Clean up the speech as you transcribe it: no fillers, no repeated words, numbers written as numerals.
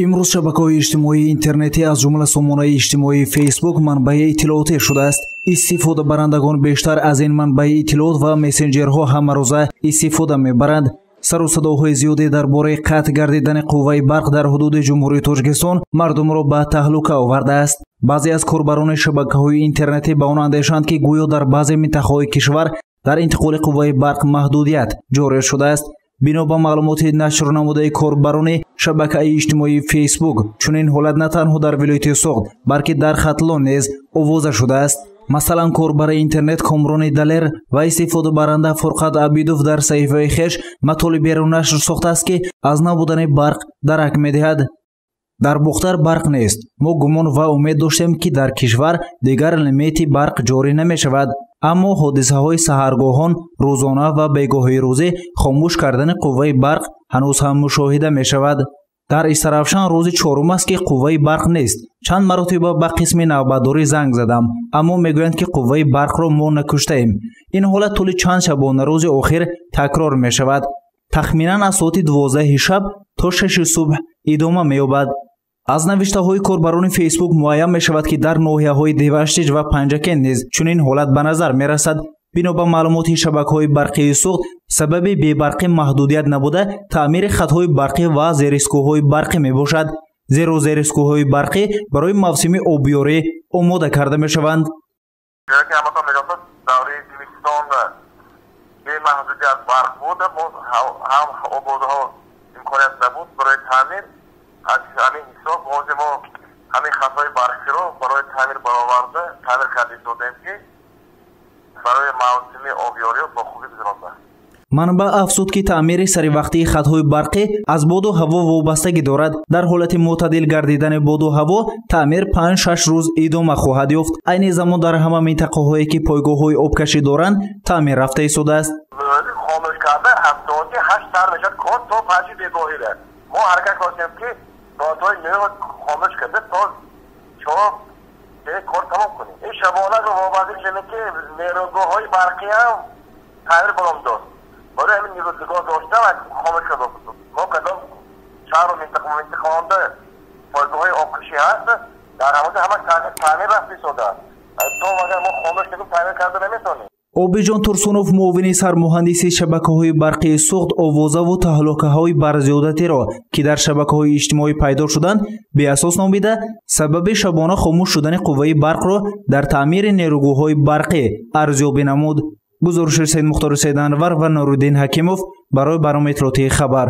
имрӯз шабакаҳои иҷтимоии интернетӣ аз ҷумла сомонаи иҷтимоии фейсбук манбаи иттилооте шудааст. истифодабарандагон бештар аз ин манбаи иттилоот ва мессенҷерҳо ҳамарӯза истифода мебаранд. сару садоҳои зиёде дар бораи қатъ гардидани қувваи барқ дар ҳудуди ҷумҳурии Тоҷикистон мардумро ба таҳлука овардааст. баъзе аз корбарони шабакаҳои интернетӣ ба он андешанд, ки гӯё дар баъзе минтақаҳои кишвар дар интиқоли қувваи барқ маҳдудият ҷорӣ шудааст. бино ба маълумоти нашр намудаи корбарони шабакаи иҷтимоии фейсбук, чунин ҳолат на танҳо дар вилояти Соғд, балки дар Хатлон низ овоза шудааст. масалан, корбари интернет Комрони Далер ва истифодабаранда Фурқат Абидов дар саҳифаи хеш матолиберо нашр сохтааст, ки аз набудани барқ дарак медиҳад. дар Бухтар барқ нест. мо гумон ва умед доштем, ки дар кишвар дигар лимити барқ ҷорӣ намешавад. аммо ҳодисаҳои саҳаргоҳон, рӯзона ва бегоҳии рӯзӣ хомӯш кардани қувваи барқ ҳанӯз ҳам мушоҳида мешавад. дар Истаравшан рӯзи чорум аст, ки қувваи барқ нест. чанд маротиба ба қисми навбатдорӣ занг задам, аммо мегӯянд, ки қувваи барқро мо накуштаем. ин ҳолат тӯли чанд шабона рӯзи охир такрор мешавад. тахминан аз соати 12 шаб то 6 субҳ идома меёбад. аз навиштаҳои корбарони фейсбук муайян мешавад, ки дар ноҳияҳои Деваштич ва Панҷакен низ чунин ҳолат ба назар мерасад. бино ба маълумоти шабакаҳои барқии Суғд, сабаби бебарқӣ маҳдудият набуда таъмири хатҳои барқӣ ва зеристгоҳҳои барқӣ мебошад. зеро зеристгоҳҳои барқӣ барои мавсими обёрӣ омода карда мешаванд. ҳамин хатҳои барқиро барои таъмир бароварда таъмир карда истодем, ки барои мавсими обёрӣ бо хубӣ гузаронда. манбаъ афзуд, ки таъмири саривақтии хатҳои барқӣ аз боду ҳаво вобастагӣ дорад. дар ҳолати мӯътадил гардидани боду ҳаво таъмир 5-6 рӯз идома хоҳад ёфт. айни замон дар ҳама минтақаҳое, ки пойгоҳҳои обкашӣ доранд, таъмир рафта истодааст. хомӯш карда ҳафтоти 8 сар мешавад кор то 5 бегоҳида. мо ҳаракат кардем, ки соатҳои 9 хомӯш карда то 4 кор тамом кунем. ин шабонаро вобаста шуд, ки нерӯгоҳҳои барқӣ ҳам таъмир баром дод. барои ҳамин нерӯгоҳ доштам хомӯш карда буд. мо кадом шаҳру минтақаонда пойгоҳҳои обкашӣ ҳаст, дар ҳамаҷо ҳама таъмир рафта истодааст. то агар мо хомӯш кардем таъмир карда наметавонем. обиҷон Турсунов, муовини сармуҳандиси шабакаҳои барқии Суғд, овозаву таҳлукаҳои барзиёдатиро, ки дар шабакаҳои иҷтимоӣ пайдо шуданд, беасос номида, сабаби шабона хомӯш шудани қувваи барқро дар таъмири нерӯгоҳҳои барқӣ арзёбӣ намуд. гузориши Сайд Мухтори Сайданвар ва Нуруддин Ҳакимов барои барномаи иттилоотии Хабар.